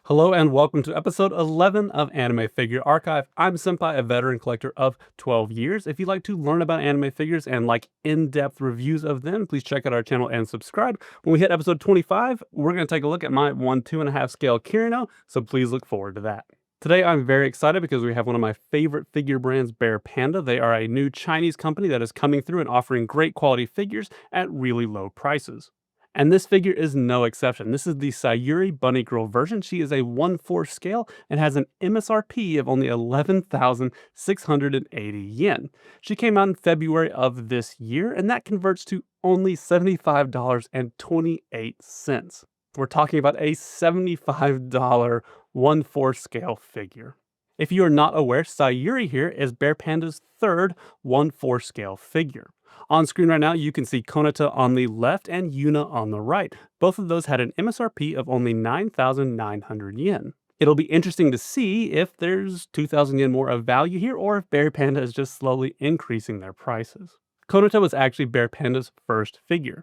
Hello and welcome to episode 11 of Anime Figure Archive. I'm Senpai, a veteran collector of 12 years. If you'd like to learn about anime figures and like in-depth reviews of them, please check out our channel and subscribe. When we hit episode 25, we're going to take a look at my 1/2.5 scale Kirino, so please look forward to that. Today I'm very excited because we have one of my favorite figure brands, BearPanda. They are a new Chinese company that is coming through and offering great quality figures at really low prices. And this figure is no exception. This is the Sayuri Bunny Girl version. She is a 1/4 scale and has an MSRP of only 11,680 yen. She came out in February of this year, and that converts to only $75.28. We're talking about a $75 1/4 scale figure. If you are not aware, Sayuri here is BearPanda's third 1/4 scale figure. On screen right now, you can see Konata on the left and Yuna on the right. Both of those had an MSRP of only 9,900 yen. It'll be interesting to see if there's 2,000 yen more of value here or if BearPanda is just slowly increasing their prices. Konata was actually BearPanda's first figure.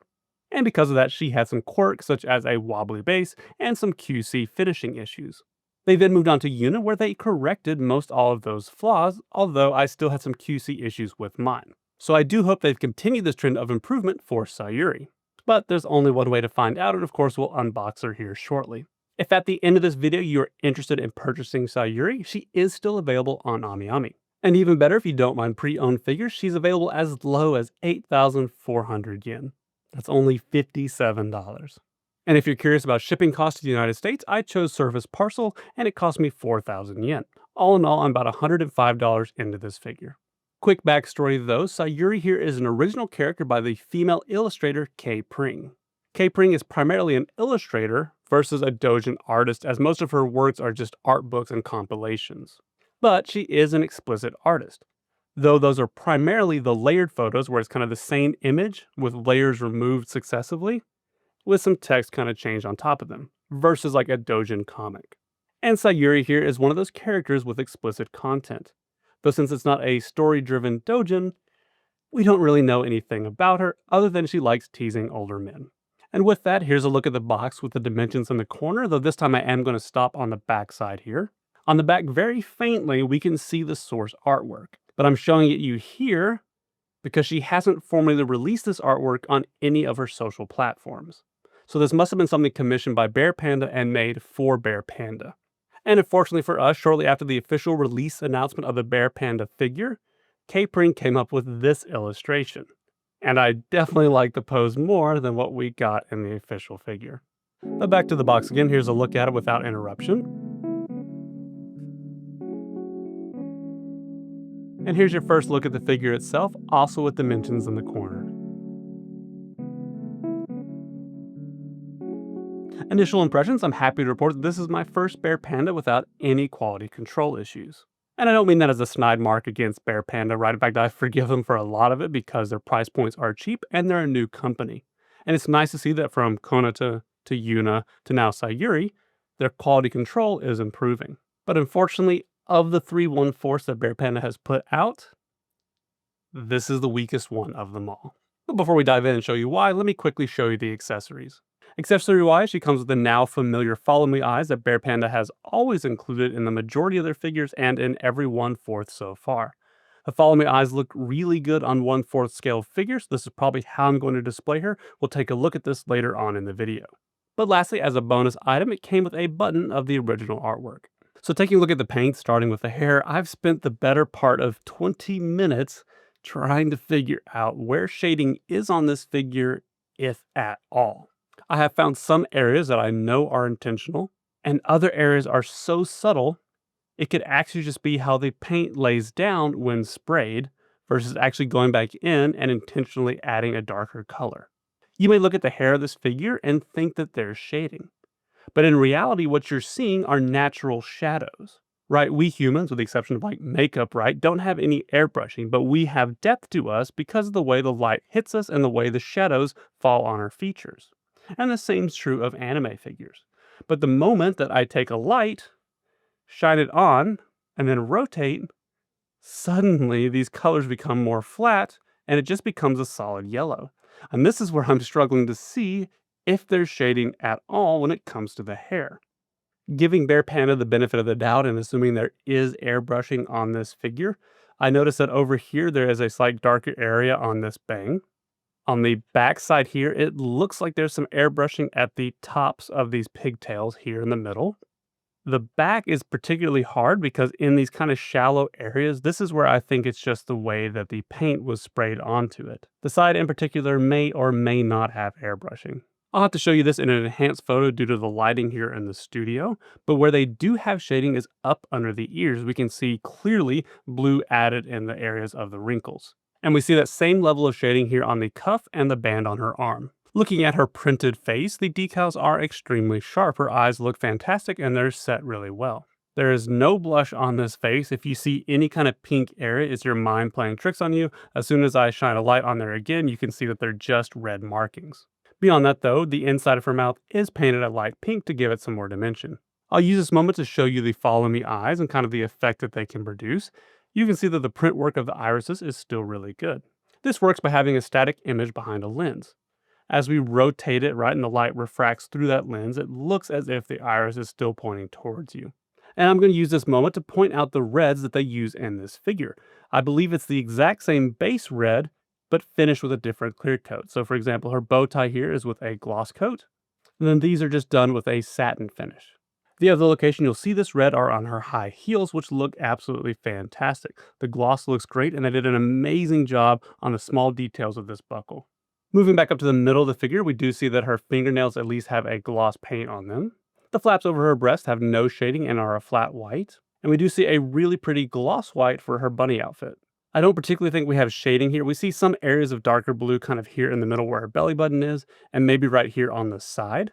And because of that, she had some quirks such as a wobbly base and some QC finishing issues. They then moved on to Yuna where they corrected most all of those flaws, although I still had some QC issues with mine. So I do hope they've continued this trend of improvement for Sayuri. But there's only one way to find out, and of course we'll unbox her here shortly. If at the end of this video you're interested in purchasing Sayuri, she is still available on AmiAmi. And even better, if you don't mind pre-owned figures, she's available as low as 8,400 yen. That's only $57. And if you're curious about shipping costs to the United States, I chose Surface Parcel, and it cost me 4,000 yen. All in all, I'm about $105 into this figure. Quick backstory though, Sayuri here is an original character by the female illustrator Kei Pring. Kei Pring is primarily an illustrator versus a doujin artist, as most of her works are just art books and compilations. But she is an explicit artist, though those are primarily the layered photos where it's kind of the same image with layers removed successively, with some text kind of changed on top of them, versus like a doujin comic. And Sayuri here is one of those characters with explicit content. Though since it's not a story-driven doujin, we don't really know anything about her other than she likes teasing older men. And with that, here's a look at the box with the dimensions in the corner, though this time I am going to stop on the back side here. On the back, very faintly, we can see the source artwork, but I'm showing it you here because she hasn't formally released this artwork on any of her social platforms. So this must have been something commissioned by BearPanda and made for BearPanda. And unfortunately for us, shortly after the official release announcement of the BearPanda figure, Kei Pring came up with this illustration. And I definitely like the pose more than what we got in the official figure. But back to the box again, here's a look at it without interruption. And here's your first look at the figure itself, also with dimensions in the corner. Initial impressions, I'm happy to report that this is my first BearPanda without any quality control issues. And I don't mean that as a snide mark against BearPanda, right? In fact, I forgive them for a lot of it because their price points are cheap and they're a new company. And it's nice to see that from Konata to Yuna to now Sayuri, their quality control is improving. But unfortunately, of the 3 1/4 that BearPanda has put out, this is the weakest one of them all. But before we dive in and show you why, let me quickly show you the accessories. Accessory-wise, she comes with the now familiar Follow Me eyes that BearPanda has always included in the majority of their figures and in every 1/4 so far. The Follow Me eyes look really good on 1/4 scale figures. This is probably how I'm going to display her. We'll take a look at this later on in the video. But lastly, as a bonus item, it came with a button of the original artwork. So taking a look at the paint, starting with the hair, I've spent the better part of 20 minutes trying to figure out where shading is on this figure, if at all. I have found some areas that I know are intentional, and other areas are so subtle, it could actually just be how the paint lays down when sprayed, versus actually going back in and intentionally adding a darker color. You may look at the hair of this figure and think that there's shading, but in reality, what you're seeing are natural shadows. Right, we humans, with the exception of like makeup, right, don't have any airbrushing, but we have depth to us because of the way the light hits us and the way the shadows fall on our features. And the same is true of anime figures. But the moment that I take a light, shine it on, and then rotate, suddenly these colors become more flat and it just becomes a solid yellow. And this is where I'm struggling to see if there's shading at all when it comes to the hair. Giving BearPanda the benefit of the doubt and assuming there is airbrushing on this figure, I notice that over here there is a slight darker area on this bang. On the back side here, it looks like there's some airbrushing at the tops of these pigtails here in the middle. The back is particularly hard because in these kind of shallow areas, this is where I think it's just the way that the paint was sprayed onto it. The side in particular may or may not have airbrushing. I'll have to show you this in an enhanced photo due to the lighting here in the studio, but where they do have shading is up under the ears. We can see clearly blue added in the areas of the wrinkles. And we see that same level of shading here on the cuff and the band on her arm. Looking at her printed face, the decals are extremely sharp. Her eyes look fantastic and they're set really well. There is no blush on this face. If you see any kind of pink area, it's your mind playing tricks on you. As soon as I shine a light on there again, you can see that they're just red markings. Beyond that though, the inside of her mouth is painted a light pink to give it some more dimension. I'll use this moment to show you the follow me eyes and kind of the effect that they can produce. You can see that the print work of the irises is still really good. This works by having a static image behind a lens. As we rotate it, right, and the light refracts through that lens, it looks as if the iris is still pointing towards you. And I'm going to use this moment to point out the reds that they use in this figure. I believe it's the exact same base red, but finished with a different clear coat. So for example, her bow tie here is with a gloss coat, and then these are just done with a satin finish. The other location you'll see this red are on her high heels, which look absolutely fantastic. The gloss looks great, and they did an amazing job on the small details of this buckle. Moving back up to the middle of the figure, we do see that her fingernails at least have a gloss paint on them. The flaps over her breast have no shading and are a flat white. And we do see a really pretty gloss white for her bunny outfit. I don't particularly think we have shading here. We see some areas of darker blue kind of here in the middle where her belly button is, and maybe right here on the side.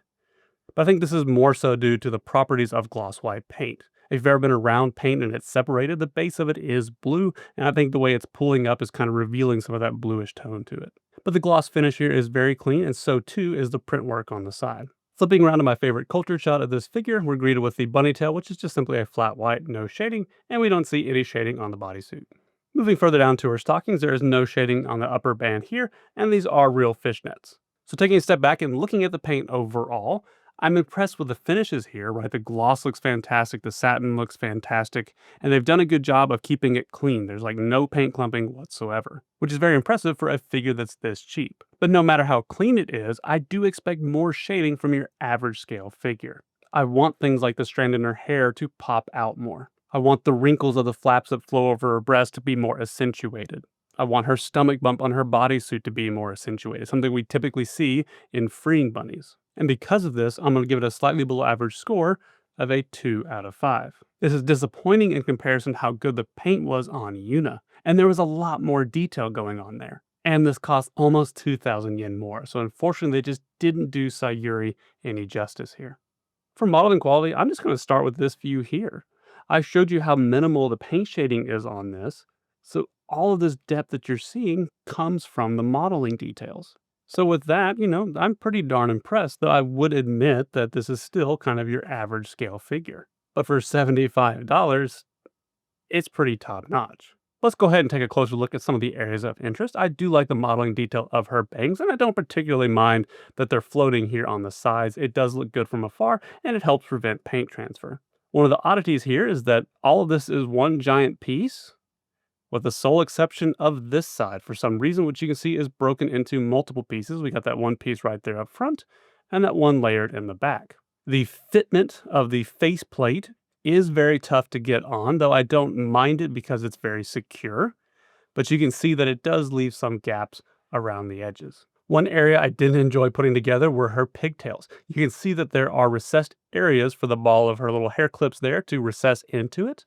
But I think this is more so due to the properties of gloss white paint. If you've ever been around paint and it's separated, the base of it is blue, and I think the way it's pulling up is kind of revealing some of that bluish tone to it. But the gloss finish here is very clean, and so too is the print work on the side. Flipping around to my favorite culture shot of this figure, we're greeted with the bunny tail, which is just simply a flat white, no shading, and we don't see any shading on the bodysuit. Moving further down to her stockings, there is no shading on the upper band here, and these are real fishnets. So taking a step back and looking at the paint overall, I'm impressed with the finishes here, right? The gloss looks fantastic, the satin looks fantastic, and they've done a good job of keeping it clean. There's like no paint clumping whatsoever, which is very impressive for a figure that's this cheap. But no matter how clean it is, I do expect more shading from your average scale figure. I want things like the strand in her hair to pop out more. I want the wrinkles of the flaps that flow over her breast to be more accentuated. I want her stomach bump on her bodysuit to be more accentuated, something we typically see in freeing bunnies. And because of this, I'm going to give it a slightly below average score of a 2 out of 5. This is disappointing in comparison to how good the paint was on Yuna, and there was a lot more detail going on there. And this cost almost 2,000 yen more, so unfortunately they just didn't do Sayuri any justice here. For modeling quality, I'm just going to start with this view here. I showed you how minimal the paint shading is on this, so all of this depth that you're seeing comes from the modeling details. So with that, I'm pretty darn impressed, though I would admit that this is still kind of your average scale figure. But for $75, it's pretty top notch. Let's go ahead and take a closer look at some of the areas of interest. I do like the modeling detail of her bangs, and I don't particularly mind that they're floating here on the sides. It does look good from afar, and it helps prevent paint transfer. One of the oddities here is that all of this is one giant piece, with the sole exception of this side, for some reason, which you can see is broken into multiple pieces. We got that one piece right there up front, and that one layered in the back. The fitment of the faceplate is very tough to get on, though I don't mind it because it's very secure. But you can see that it does leave some gaps around the edges. One area I didn't enjoy putting together were her pigtails. You can see that there are recessed areas for the ball of her little hair clips there to recess into it,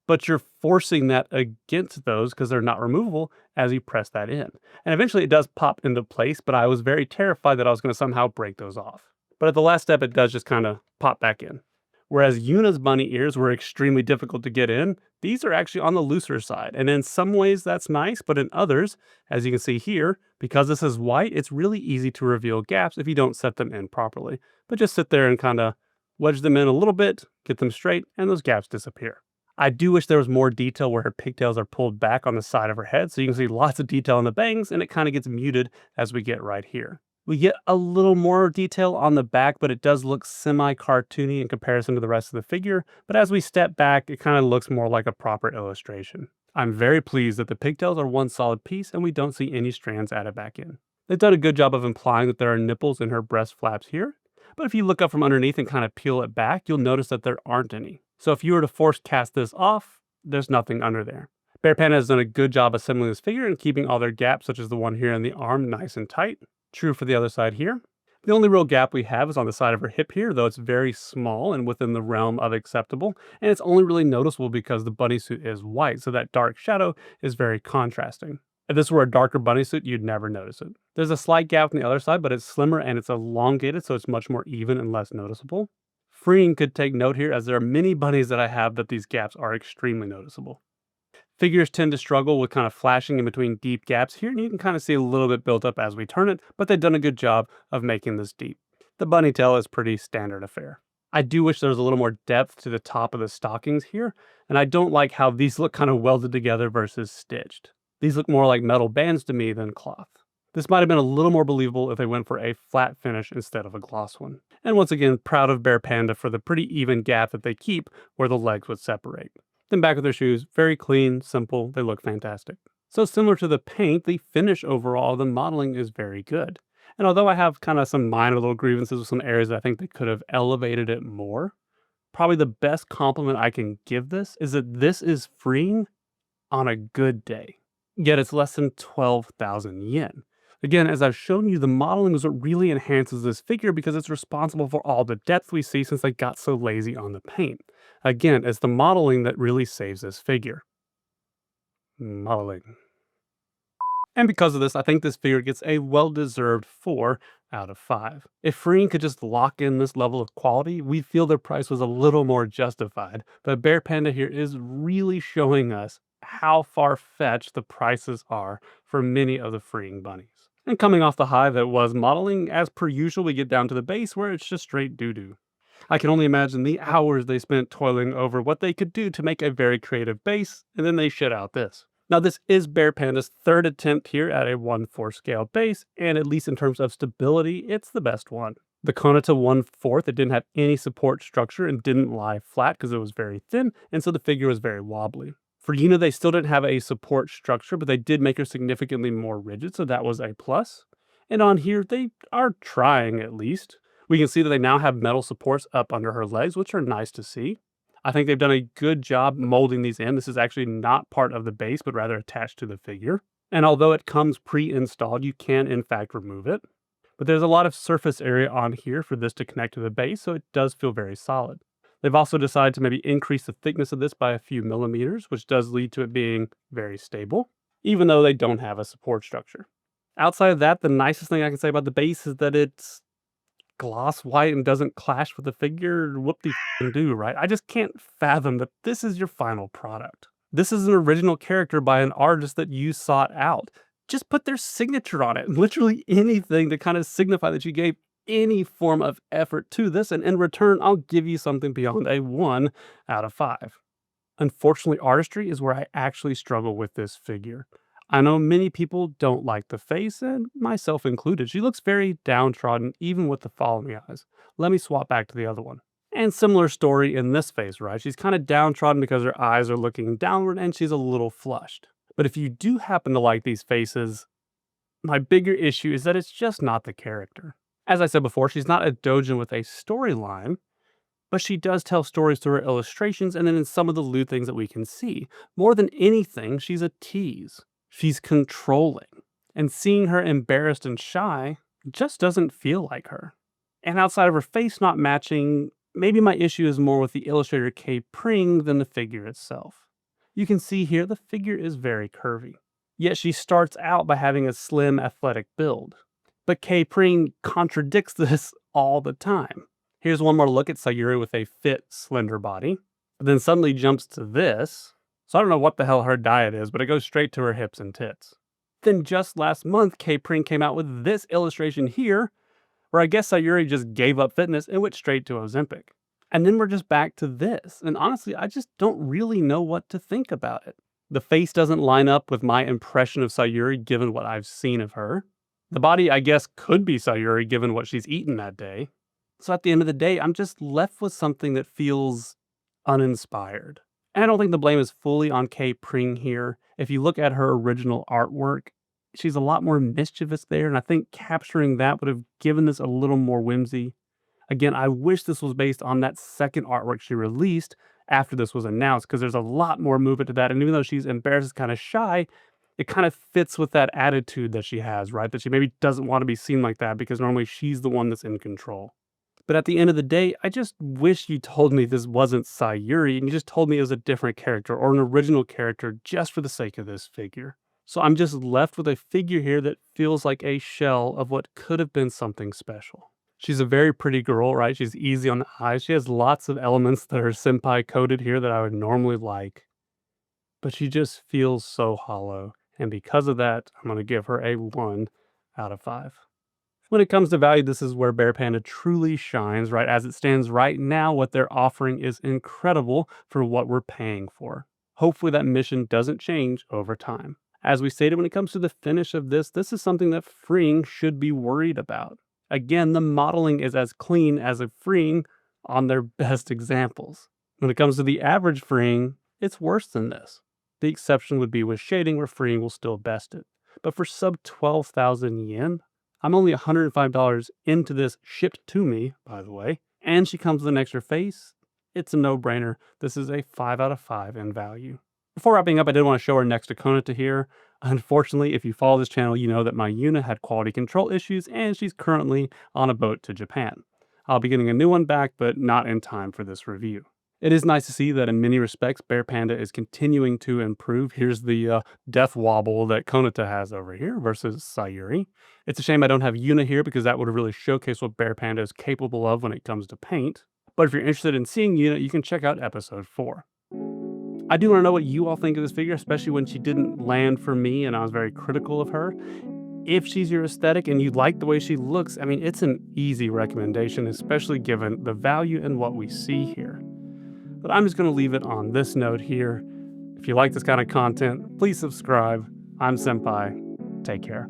but you're forcing that against those because they're not removable as you press that in. And eventually it does pop into place, but I was very terrified that I was going to somehow break those off. But at the last step, it does just kind of pop back in. Whereas Yuna's bunny ears were extremely difficult to get in, these are actually on the looser side. And in some ways that's nice, but in others, as you can see here, because this is white, it's really easy to reveal gaps if you don't set them in properly. But just sit there and kind of wedge them in a little bit, get them straight, and those gaps disappear. I do wish there was more detail where her pigtails are pulled back on the side of her head, so you can see lots of detail in the bangs, and it kind of gets muted as we get right here. We get a little more detail on the back, but it does look semi-cartoony in comparison to the rest of the figure. But as we step back, it kind of looks more like a proper illustration. I'm very pleased that the pigtails are one solid piece and we don't see any strands added back in. They've done a good job of implying that there are nipples in her breast flaps here, but if you look up from underneath and kind of peel it back, you'll notice that there aren't any. So if you were to force cast this off, there's nothing under there. BearPanda has done a good job assembling this figure and keeping all their gaps, such as the one here in the arm, nice and tight. True for the other side here. The only real gap we have is on the side of her hip here, though it's very small and within the realm of acceptable, and it's only really noticeable because the bunny suit is white, so that dark shadow is very contrasting. If this were a darker bunny suit, you'd never notice it. There's a slight gap on the other side, but it's slimmer and it's elongated, so it's much more even and less noticeable. Freeing could take note here, as there are many bunnies that I have that these gaps are extremely noticeable. Figures tend to struggle with kind of flashing in between deep gaps here, and you can kind of see a little bit built up as we turn it, but they've done a good job of making this deep. The bunny tail is pretty standard affair. I do wish there was a little more depth to the top of the stockings here, and I don't like how these look kind of welded together versus stitched. These look more like metal bands to me than cloth. This might have been a little more believable if they went for a flat finish instead of a gloss one. And once again, proud of BearPanda for the pretty even gap that they keep where the legs would separate. Then back with their shoes, very clean, simple, they look fantastic. So similar to the paint, the finish overall, the modeling is very good. And although I have kind of some minor little grievances with some areas that I think they could have elevated it more, probably the best compliment I can give this is that this is freeing on a good day. Yet it's less than 12,000 yen. Again, as I've shown you, the modeling is what really enhances this figure because it's responsible for all the depth we see since they got so lazy on the paint. Again, it's the modeling that really saves this figure. Modeling. And because of this, I think this figure gets a well-deserved 4 out of 5. If Freeing could just lock in this level of quality, we'd feel their price was a little more justified. But BearPanda here is really showing us how far-fetched the prices are for many of the Freeing bunnies. And coming off the high that was modeling, as per usual, we get down to the base where it's just straight doo-doo. I can only imagine the hours they spent toiling over what they could do to make a very creative base, and then they shit out this. Now, this is BearPanda's third attempt here at a 1/4 scale base, and at least in terms of stability, it's the best one. The Konata 1/4, it didn't have any support structure and didn't lie flat because it was very thin, and so the figure was very wobbly. For Yuna, they still didn't have a support structure, but they did make her significantly more rigid, so that was a plus. And on here, they are trying at least. We can see that they now have metal supports up under her legs, which are nice to see. I think they've done a good job molding these in. This is actually not part of the base, but rather attached to the figure. And although it comes pre-installed, you can in fact remove it. But there's a lot of surface area on here for this to connect to the base, so it does feel very solid. They've also decided to maybe increase the thickness of this by a few millimeters, which does lead to it being very stable, even though they don't have a support structure. Outside of that, the nicest thing I can say about the base is that it's gloss white and doesn't clash with the figure. Whoop-de-do, right? I just can't fathom that this is your final product. This is an original character by an artist that you sought out. Just put their signature on it. Literally anything to kind of signify that you gave any form of effort to this, and in return, I'll give you something beyond a 1 out of 5. Unfortunately, artistry is where I actually struggle with this figure. I know many people don't like the face, and myself included. She looks very downtrodden, even with the following eyes. Let me swap back to the other one. And similar story in this face, right? She's kind of downtrodden because her eyes are looking downward and she's a little flushed. But if you do happen to like these faces, my bigger issue is that it's just not the character. As I said before, she's not a doujin with a storyline, but she does tell stories through her illustrations and then in some of the lewd things that we can see. More than anything, she's a tease. She's controlling. And seeing her embarrassed and shy just doesn't feel like her. And outside of her face not matching, maybe my issue is more with the illustrator K. Pring than the figure itself. You can see here the figure is very curvy. Yet she starts out by having a slim, athletic build. But K. Pring contradicts this all the time. Here's one more look at Sayuri with a fit, slender body. But then suddenly jumps to this. So I don't know what the hell her diet is, but it goes straight to her hips and tits. Then just last month, K. Pring came out with this illustration here, where I guess Sayuri just gave up fitness and went straight to Ozempic. And then we're just back to this. And honestly, I just don't really know what to think about it. The face doesn't line up with my impression of Sayuri given what I've seen of her. The body, I guess, could be Sayuri given what she's eaten that day. So at the end of the day, I'm just left with something that feels uninspired. And I don't think the blame is fully on Kay Pring here. If you look at her original artwork, she's a lot more mischievous there, and I think capturing that would have given this a little more whimsy. Again, I wish this was based on that second artwork she released after this was announced, because there's a lot more movement to that. And even though she's embarrassed, kind of shy, it kind of fits with that attitude that she has, right? That she maybe doesn't want to be seen like that because normally she's the one that's in control. But at the end of the day, I just wish you told me this wasn't Sayuri and you just told me it was a different character or an original character just for the sake of this figure. So I'm just left with a figure here that feels like a shell of what could have been something special. She's a very pretty girl, right? She's easy on the eyes. She has lots of elements that are senpai coded here that I would normally like, but she just feels so hollow. And because of that, I'm going to give her a 1 out of 5. When it comes to value, this is where BearPanda truly shines, right? As it stands right now, what they're offering is incredible for what we're paying for. Hopefully that mission doesn't change over time. As we stated, when it comes to the finish of this is something that Freeing should be worried about. Again, the modeling is as clean as a Freeing on their best examples. When it comes to the average Freeing, it's worse than this. The exception would be with shading, where Freeing will still best it. But for sub 12,000 yen, I'm only $105 into this, shipped to me, by the way, and she comes with an extra face. It's a no-brainer. This is a 5 out of 5 in value. Before wrapping up, I did want to show our next Konata here. Unfortunately, if you follow this channel, you know that my Yuna had quality control issues, and she's currently on a boat to Japan. I'll be getting a new one back, but not in time for this review. It is nice to see that in many respects, BearPanda is continuing to improve. Here's the death wobble that Konata has over here versus Sayuri. It's a shame I don't have Yuna here because that would have really showcased what BearPanda is capable of when it comes to paint. But if you're interested in seeing Yuna, you can check out episode 4. I do want to know what you all think of this figure, especially when she didn't land for me and I was very critical of her. If she's your aesthetic and you like the way she looks, I mean, it's an easy recommendation, especially given the value and what we see here. But I'm just going to leave it on this note here. If you like this kind of content, please subscribe. I'm Senpai. Take care.